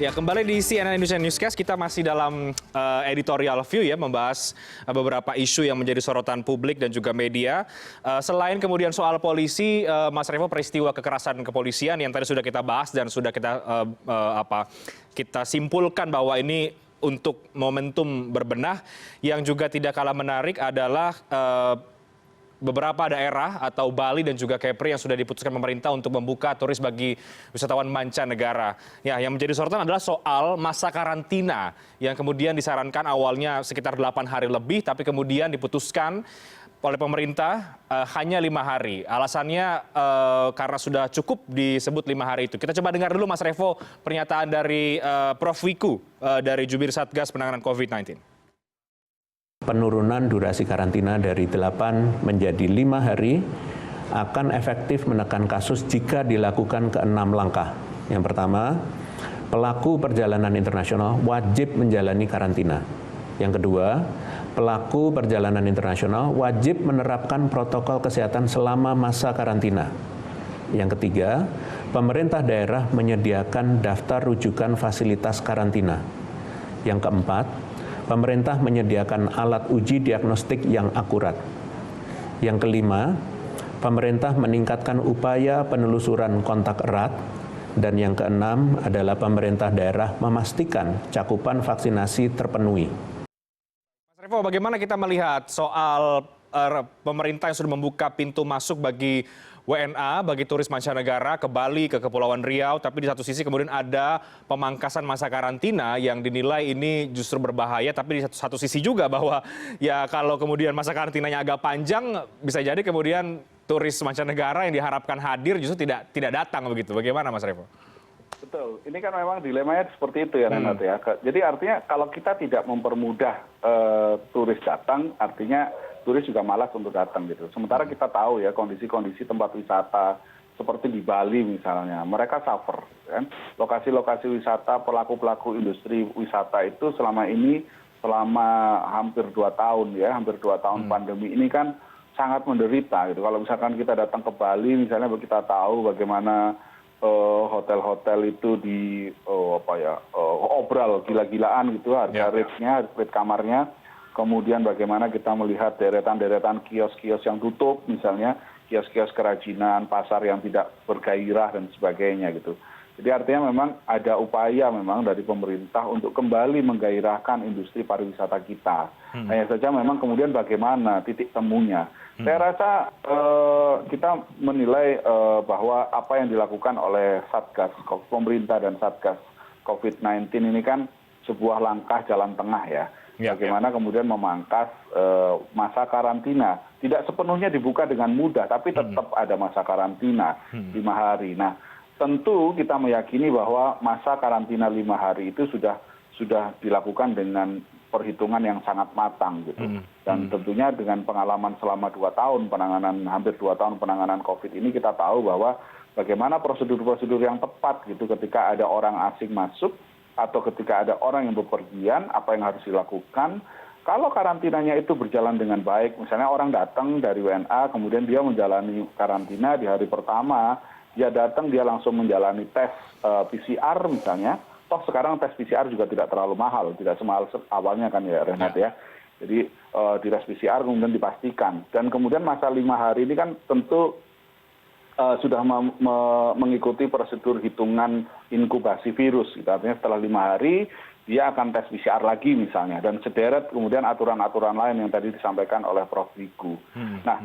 Ya, kembali di CNN Indonesia Newscast, kita masih dalam editorial view ya, membahas beberapa isu yang menjadi sorotan publik dan juga media. Selain kemudian soal polisi, Mas Revo, peristiwa kekerasan kepolisian yang tadi sudah kita bahas dan sudah kita simpulkan bahwa ini untuk momentum berbenah, yang juga tidak kalah menarik adalah beberapa daerah atau Bali dan juga Kepri yang sudah diputuskan pemerintah untuk membuka turis bagi wisatawan mancanegara. Ya, yang menjadi sorotan adalah soal masa karantina yang kemudian disarankan awalnya sekitar 8 hari lebih, tapi kemudian diputuskan oleh pemerintah hanya 5 hari. Alasannya karena sudah cukup disebut 5 hari itu. Kita coba dengar dulu Mas Revo pernyataan dari Prof. Wiku dari Jubir Satgas Penanganan COVID-19. Penurunan durasi karantina dari 8 menjadi 5 hari akan efektif menekan kasus jika dilakukan ke 6 langkah. Yang pertama, pelaku perjalanan internasional wajib menjalani karantina. Yang kedua, pelaku perjalanan internasional wajib menerapkan protokol kesehatan selama masa karantina. Yang ketiga, pemerintah daerah menyediakan daftar rujukan fasilitas karantina. Yang keempat, pemerintah menyediakan alat uji diagnostik yang akurat. Yang kelima, pemerintah meningkatkan upaya penelusuran kontak erat. Dan yang keenam adalah pemerintah daerah memastikan cakupan vaksinasi terpenuhi. Mas Revo, bagaimana kita melihat soal pemerintah yang sudah membuka pintu masuk bagi WNA, bagi turis mancanegara ke Bali, ke Kepulauan Riau, tapi di satu sisi kemudian ada pemangkasan masa karantina yang dinilai ini justru berbahaya, tapi di satu sisi juga bahwa ya kalau kemudian masa karantinanya agak panjang, bisa jadi kemudian turis mancanegara yang diharapkan hadir justru tidak datang begitu. Bagaimana Mas Revo? Betul, ini kan memang dilemanya seperti itu ya Renat ya. Jadi artinya kalau kita tidak mempermudah turis datang, artinya turis juga malas untuk datang gitu. Sementara kita tahu ya kondisi-kondisi tempat wisata seperti di Bali misalnya, mereka suffer kan. Lokasi-lokasi wisata, pelaku-pelaku industri wisata itu selama hampir 2 tahun ya, hampir 2 tahun pandemi ini kan sangat menderita gitu. Kalau misalkan kita datang ke Bali misalnya, kita tahu bagaimana hotel-hotel itu obral gila-gilaan gitu, harga rate kamarnya. Kemudian bagaimana kita melihat deretan-deretan kios-kios yang tutup misalnya, kios-kios kerajinan, pasar yang tidak bergairah dan sebagainya gitu. Jadi artinya memang ada upaya memang dari pemerintah untuk kembali menggairahkan industri pariwisata kita. Hanya saja memang kemudian bagaimana titik temunya. Saya rasa kita menilai bahwa apa yang dilakukan oleh Satgas, pemerintah dan Satgas COVID-19 ini kan sebuah langkah jalan tengah ya. Bagaimana kemudian memangkas masa karantina. Tidak sepenuhnya dibuka dengan mudah, tapi tetap ada masa karantina 5 hari. Nah, tentu kita meyakini bahwa masa karantina 5 hari itu sudah dilakukan dengan perhitungan yang sangat matang gitu. Dan tentunya dengan pengalaman selama 2 tahun penanganan, hampir 2 tahun penanganan COVID ini, kita tahu bahwa bagaimana prosedur-prosedur yang tepat gitu ketika ada orang asing masuk atau ketika ada orang yang bepergian, apa yang harus dilakukan. Kalau karantinanya itu berjalan dengan baik, misalnya orang datang dari WNA, kemudian dia menjalani karantina di hari pertama, dia datang, dia langsung menjalani tes PCR misalnya. Toh sekarang tes PCR juga tidak terlalu mahal, tidak semahal awalnya kan ya Renat ya. Jadi di tes PCR kemudian dipastikan. Dan kemudian masa 5 hari ini kan tentu sudah mengikuti prosedur hitungan inkubasi virus. Gitu. Artinya setelah 5 hari dia akan tes PCR lagi misalnya. Dan sederet kemudian aturan-aturan lain yang tadi disampaikan oleh Prof. Wiku. Nah,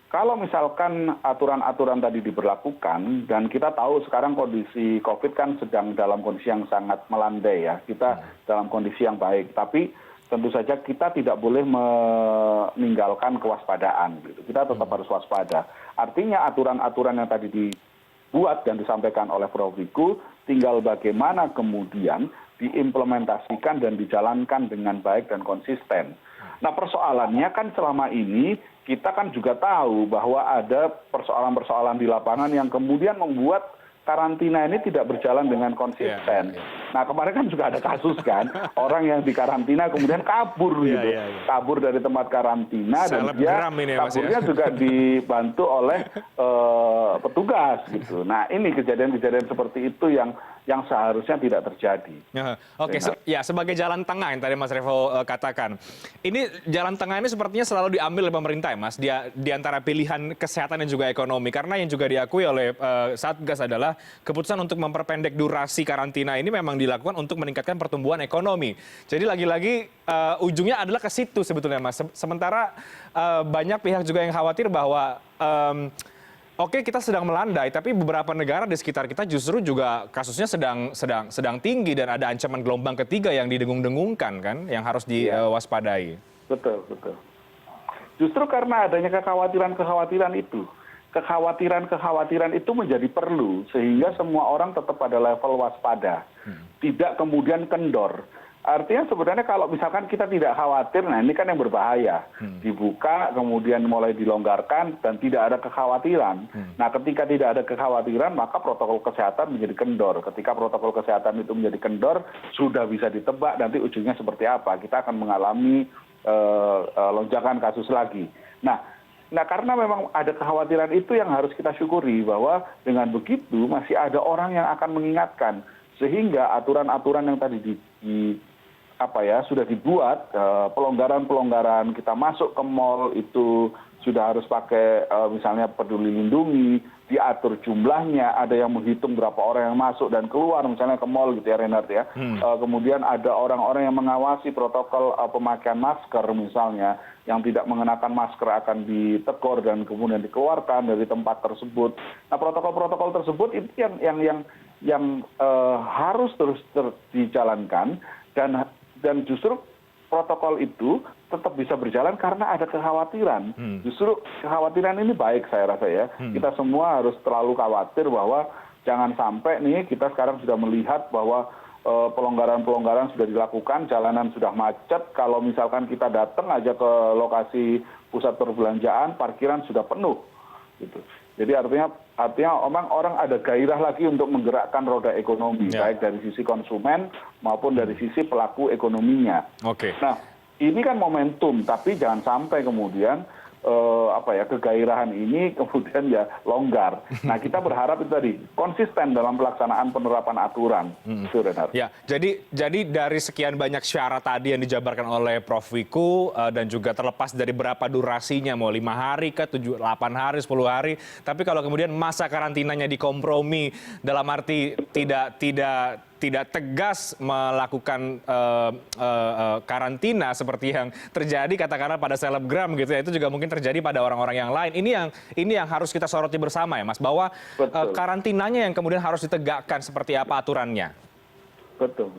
kalau misalkan aturan-aturan tadi diberlakukan, dan kita tahu sekarang kondisi COVID kan sedang dalam kondisi yang sangat melandai ya. Kita dalam kondisi yang baik. Tapi tentu saja kita tidak boleh meninggalkan kewaspadaan. Gitu. Kita tetap harus waspada. Artinya aturan-aturan yang tadi dibuat dan disampaikan oleh Prof. Wiku, tinggal bagaimana kemudian diimplementasikan dan dijalankan dengan baik dan konsisten. Nah persoalannya kan selama ini kita kan juga tahu bahwa ada persoalan-persoalan di lapangan yang kemudian membuat karantina ini tidak berjalan dengan konsisten. Nah kemarin kan juga ada kasus kan, orang yang dikarantina kemudian kabur gitu, kabur dari tempat karantina dan dia kaburnya juga dibantu oleh petugas gitu. Nah ini kejadian-kejadian seperti itu yang seharusnya tidak terjadi. Oke, ya sebagai jalan tengah yang tadi Mas Revo katakan, ini jalan tengah ini sepertinya selalu diambil oleh pemerintah ya Mas, di antara pilihan kesehatan dan juga ekonomi, karena yang juga diakui oleh Satgas adalah keputusan untuk memperpendek durasi karantina ini memang dilakukan untuk meningkatkan pertumbuhan ekonomi. Jadi lagi-lagi ujungnya adalah ke situ sebetulnya Mas. Sementara banyak pihak juga yang khawatir bahwa oke, kita sedang melandai, tapi beberapa negara di sekitar kita justru juga kasusnya sedang tinggi dan ada ancaman gelombang ketiga yang didengung-dengungkan kan, yang harus diwaspadai. Betul. Justru karena adanya kekhawatiran itu menjadi perlu sehingga semua orang tetap pada level waspada, tidak kemudian kendor. Artinya sebenarnya kalau misalkan kita tidak khawatir, nah ini kan yang berbahaya. Dibuka, kemudian mulai dilonggarkan, dan tidak ada kekhawatiran. Nah ketika tidak ada kekhawatiran, maka protokol kesehatan menjadi kendor. Ketika protokol kesehatan itu menjadi kendor, sudah bisa ditebak nanti ujungnya seperti apa. Kita akan mengalami lonjakan kasus lagi. Nah karena memang ada kekhawatiran itu yang harus kita syukuri, bahwa dengan begitu masih ada orang yang akan mengingatkan. Sehingga aturan-aturan yang tadi sudah dibuat, pelonggaran-pelonggaran, kita masuk ke mal itu sudah harus pakai misalnya peduli lindungi, diatur jumlahnya, ada yang menghitung berapa orang yang masuk dan keluar misalnya ke mal gitu ya Reinhardt ya. Kemudian ada orang-orang yang mengawasi protokol pemakaian masker misalnya, yang tidak mengenakan masker akan ditegur dan kemudian dikeluarkan dari tempat tersebut. Nah protokol-protokol tersebut itu yang harus terus dijalankan, dan justru protokol itu tetap bisa berjalan karena ada kekhawatiran. Justru kekhawatiran ini baik saya rasa ya. Kita semua harus terlalu khawatir bahwa jangan sampai nih kita sekarang sudah melihat bahwa pelonggaran-pelonggaran sudah dilakukan, jalanan sudah macet. Kalau misalkan kita datang aja ke lokasi pusat perbelanjaan, parkiran sudah penuh. Gitu. Jadi artinya memang orang ada gairah lagi untuk menggerakkan roda ekonomi, baik dari sisi konsumen maupun dari sisi pelaku ekonominya. Nah ini kan momentum, tapi jangan sampai kemudian kegairahan ini kemudian ya longgar. Nah kita berharap itu tadi konsisten dalam pelaksanaan penerapan aturan. Ya, jadi dari sekian banyak syarat tadi yang dijabarkan oleh Prof. Wiku dan juga terlepas dari berapa durasinya, mau 5 hari ke 8 hari, 10 hari, tapi kalau kemudian masa karantinanya dikompromi dalam arti tidak tegas melakukan karantina seperti yang terjadi katakanlah pada selebgram gitu ya, itu juga mungkin terjadi pada orang-orang yang lain. Ini yang harus kita soroti bersama ya Mas, bahwa karantinanya yang kemudian harus ditegakkan seperti apa aturannya. Betul.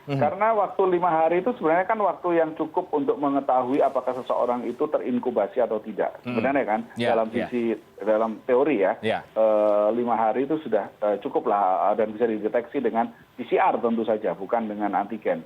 Karena waktu 5 hari itu sebenarnya kan waktu yang cukup untuk mengetahui apakah seseorang itu terinkubasi atau tidak. Sebenarnya kan dalam teori ya, 5 hari itu sudah cukup lah dan bisa dideteksi dengan PCR tentu saja, bukan dengan antigen.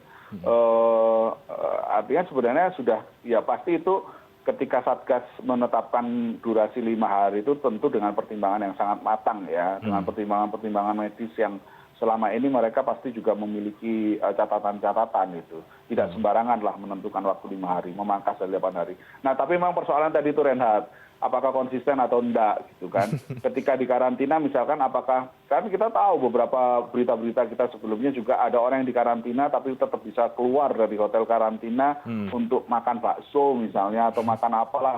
Artinya sebenarnya sudah, ya pasti itu ketika Satgas menetapkan durasi 5 hari itu tentu dengan pertimbangan yang sangat matang ya, dengan pertimbangan-pertimbangan medis yang selama ini mereka pasti juga memiliki catatan-catatan itu. Tidak sembarangan lah menentukan waktu 5 hari, memangkas dari 8 hari. Nah tapi memang persoalan tadi itu Reinhardt, apakah konsisten atau enggak gitu kan. Ketika di karantina misalkan apakah, kan kita tahu beberapa berita-berita kita sebelumnya juga ada orang yang di karantina tapi tetap bisa keluar dari hotel karantina untuk makan bakso misalnya, atau makan apalah,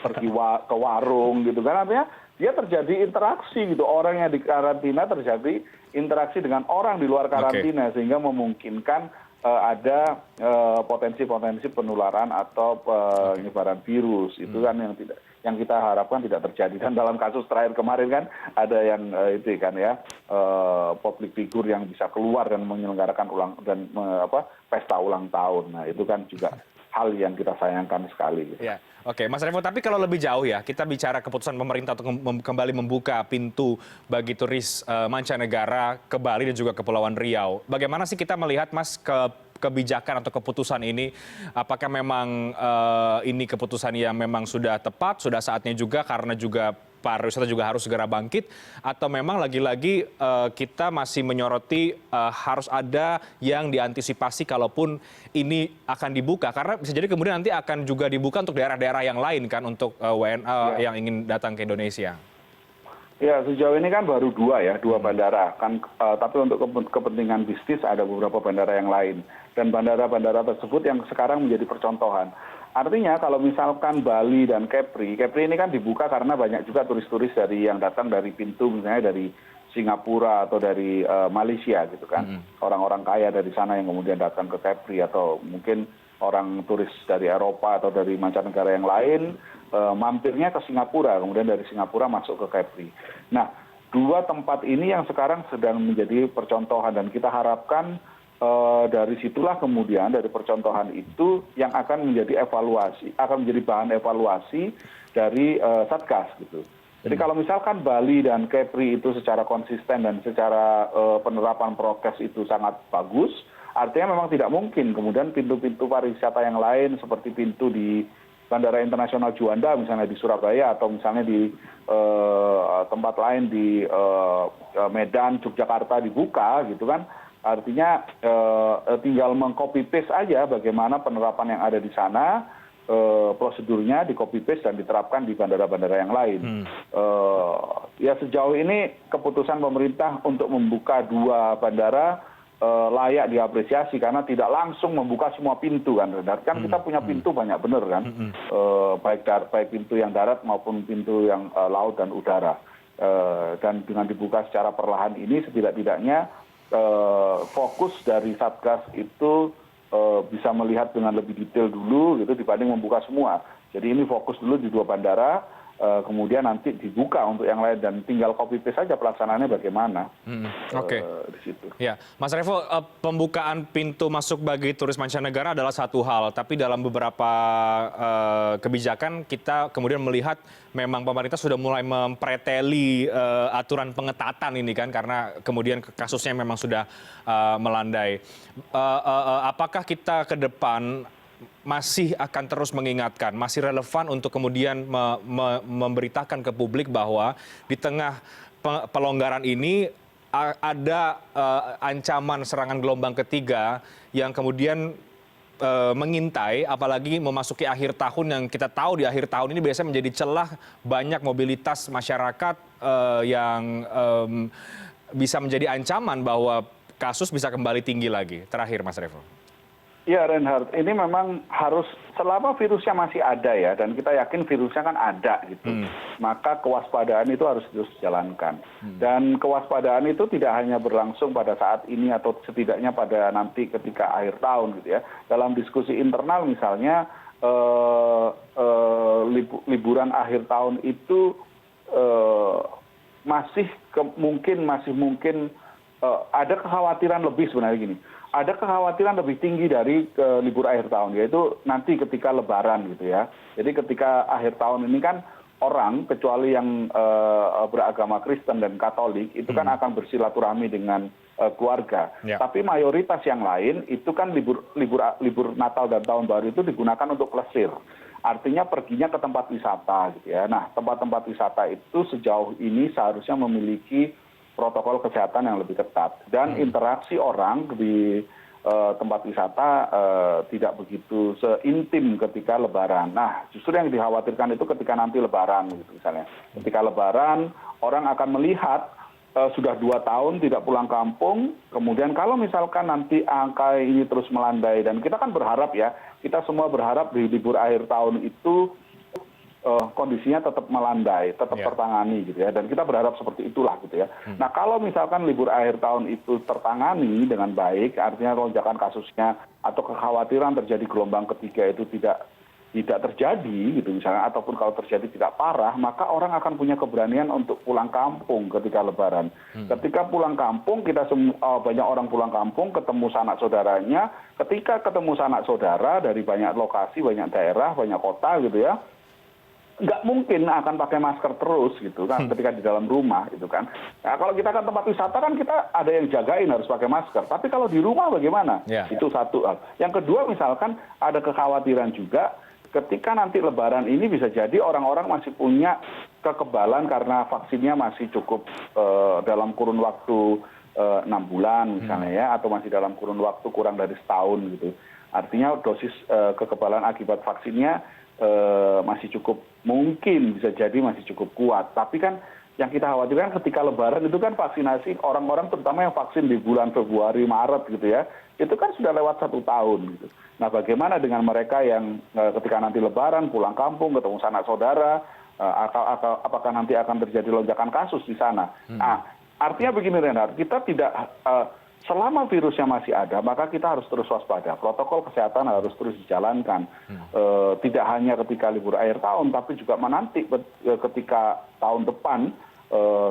pergi ke warung gitu kan. Artinya dia terjadi interaksi gitu, orang yang di karantina terjadi interaksi dengan orang di luar karantina, sehingga memungkinkan ada potensi-potensi penularan atau penyebaran virus. Itu kan yang kita harapkan tidak terjadi. Dan dalam kasus terakhir kemarin kan ada yang public figure yang bisa keluar dan menyelenggarakan pesta ulang tahun. Nah itu kan juga hal yang kita sayangkan sekali. Ya. Oke, Mas Revo, tapi kalau lebih jauh ya, kita bicara keputusan pemerintah untuk kembali membuka pintu bagi turis mancanegara ke Bali dan juga Kepulauan Riau. Bagaimana sih kita melihat, Mas, kebijakan atau keputusan ini? Apakah memang ini keputusan yang memang sudah tepat, sudah saatnya juga, karena juga pariwisata juga harus segera bangkit, atau memang lagi-lagi kita masih menyoroti harus ada yang diantisipasi kalaupun ini akan dibuka, karena bisa jadi kemudian nanti akan juga dibuka untuk daerah-daerah yang lain kan untuk WNA yang ingin datang ke Indonesia. Ya, sejauh ini kan baru dua bandara kan, tapi untuk kepentingan bisnis ada beberapa bandara yang lain, dan bandara-bandara tersebut yang sekarang menjadi percontohan. Artinya kalau misalkan Bali dan Kepri ini kan dibuka karena banyak juga turis-turis yang datang dari pintu, misalnya dari Singapura atau dari Malaysia gitu kan, orang-orang kaya dari sana yang kemudian datang ke Kepri, atau mungkin orang turis dari Eropa atau dari mancanegara yang lain mampirnya ke Singapura, kemudian dari Singapura masuk ke Kepri. Nah, dua tempat ini yang sekarang sedang menjadi percontohan, dan kita harapkan dari situlah kemudian dari percontohan itu yang akan menjadi bahan evaluasi dari Satgas gitu. Jadi kalau misalkan Bali dan Kepri itu secara konsisten dan secara penerapan prokes itu sangat bagus, artinya memang tidak mungkin kemudian pintu-pintu pariwisata yang lain seperti pintu di Bandara Internasional Juanda misalnya di Surabaya, atau misalnya di tempat lain di Medan, Yogyakarta dibuka gitu kan. Artinya tinggal meng-copy paste aja bagaimana penerapan yang ada di sana, prosedurnya di-copy paste dan diterapkan di bandara-bandara yang lain. Ya sejauh ini keputusan pemerintah untuk membuka dua bandara layak diapresiasi, karena tidak langsung membuka semua pintu kan. Kan kita punya pintu banyak benar kan, baik pintu yang darat maupun pintu yang laut dan udara. Dan dengan dibuka secara perlahan ini setidak-tidaknya fokus dari Satgas itu bisa melihat dengan lebih detail dulu gitu dibanding membuka semua. Jadi ini fokus dulu di dua bandara, kemudian nanti dibuka untuk yang lain, dan tinggal copy paste saja pelaksanaannya bagaimana. Di situ. Ya, Mas Revo, pembukaan pintu masuk bagi turis mancanegara adalah satu hal, tapi dalam beberapa kebijakan kita kemudian melihat memang pemerintah sudah mulai mempreteli aturan pengetatan ini kan, karena kemudian kasusnya memang sudah melandai. Apakah kita ke depan masih akan terus mengingatkan, masih relevan untuk kemudian memberitakan ke publik bahwa di tengah pelonggaran ini ada ancaman serangan gelombang ketiga yang kemudian mengintai, apalagi memasuki akhir tahun yang kita tahu di akhir tahun ini biasanya menjadi celah banyak mobilitas masyarakat yang bisa menjadi ancaman bahwa kasus bisa kembali tinggi lagi. Terakhir, Mas Revo. Ya Reinhardt, ini memang harus selama virusnya masih ada ya, dan kita yakin virusnya kan ada gitu, maka kewaspadaan itu harus terus dijalankan. Dan kewaspadaan itu tidak hanya berlangsung pada saat ini atau setidaknya pada nanti ketika akhir tahun gitu ya. Dalam diskusi internal misalnya liburan akhir tahun itu masih mungkin ada kekhawatiran lebih sebenarnya gini. Ada kekhawatiran lebih tinggi dari libur akhir tahun, yaitu nanti ketika Lebaran gitu ya. Jadi ketika akhir tahun ini kan orang, kecuali yang beragama Kristen dan Katolik, itu kan akan bersilaturahmi dengan keluarga. Tapi mayoritas yang lain itu kan libur Natal dan Tahun Baru itu digunakan untuk plesir. Artinya perginya ke tempat wisata gitu ya. Nah, tempat-tempat wisata itu sejauh ini seharusnya memiliki protokol kesehatan yang lebih ketat, dan interaksi orang di tempat wisata tidak begitu seintim ketika Lebaran. Nah, justru yang dikhawatirkan itu ketika nanti Lebaran gitu misalnya. Ketika Lebaran orang akan melihat sudah 2 tahun tidak pulang kampung, kemudian kalau misalkan nanti angka ini terus melandai, dan kita kan berharap ya, kita semua berharap di libur akhir tahun itu kondisinya tetap melandai, tetap tertangani gitu ya, dan kita berharap seperti itulah gitu ya. Nah, kalau misalkan libur akhir tahun itu tertangani dengan baik, artinya lonjakan kasusnya atau kekhawatiran terjadi gelombang ketiga itu tidak terjadi gitu misalnya, ataupun kalau terjadi tidak parah, maka orang akan punya keberanian untuk pulang kampung ketika Lebaran. Ketika pulang kampung, banyak orang pulang kampung ketemu sanak saudaranya. Ketika ketemu sanak saudara dari banyak lokasi, banyak daerah, banyak kota gitu ya, nggak mungkin akan pakai masker terus gitu kan ketika di dalam rumah gitu kan. Nah, kalau kita kan tempat wisata kan kita ada yang jagain harus pakai masker. Tapi kalau di rumah bagaimana? Itu satu hal. Yang kedua misalkan ada kekhawatiran juga ketika nanti Lebaran ini bisa jadi orang-orang masih punya kekebalan karena vaksinnya masih cukup dalam kurun waktu 6 bulan misalnya ya, atau masih dalam kurun waktu kurang dari setahun gitu. Artinya dosis kekebalan akibat vaksinnya masih cukup, mungkin bisa jadi masih cukup kuat. Tapi kan yang kita khawatirkan ketika Lebaran itu kan vaksinasi orang-orang terutama yang vaksin di bulan Februari, Maret gitu ya, itu kan sudah lewat 1 tahun gitu. Nah bagaimana dengan mereka yang ketika nanti Lebaran pulang kampung ketemu sanak saudara, apakah nanti akan terjadi lonjakan kasus di sana? Nah, artinya begini Reinhard, kita tidak selama virusnya masih ada, maka kita harus terus waspada. Protokol kesehatan harus terus dijalankan. Tidak hanya ketika libur akhir tahun, tapi juga menanti ketika tahun depan,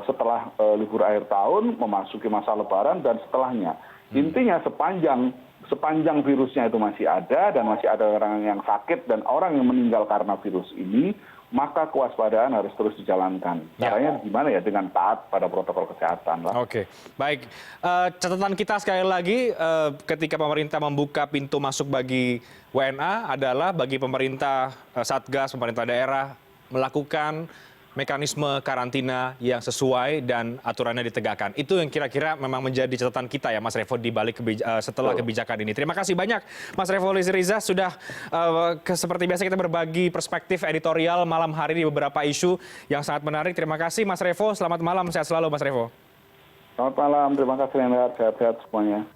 setelah libur akhir tahun, memasuki masa Lebaran dan setelahnya. Intinya sepanjang virusnya itu masih ada dan masih ada orang yang sakit dan orang yang meninggal karena virus ini, maka kewaspadaan harus terus dijalankan. Caranya gimana ya? Dengan taat pada protokol kesehatan. Oke, baik. Catatan kita sekali lagi ketika pemerintah membuka pintu masuk bagi WNA adalah bagi pemerintah Satgas, pemerintah daerah melakukan mekanisme karantina yang sesuai dan aturannya ditegakkan. Itu yang kira-kira memang menjadi catatan kita ya Mas Revo di balik setelah kebijakan ini. Terima kasih banyak Mas Revo Lizi-Riza sudah seperti biasa kita berbagi perspektif editorial malam hari di beberapa isu yang sangat menarik. Terima kasih Mas Revo, selamat malam, sehat selalu Mas Revo. Selamat malam, terima kasih Renat, sehat-sehat semuanya.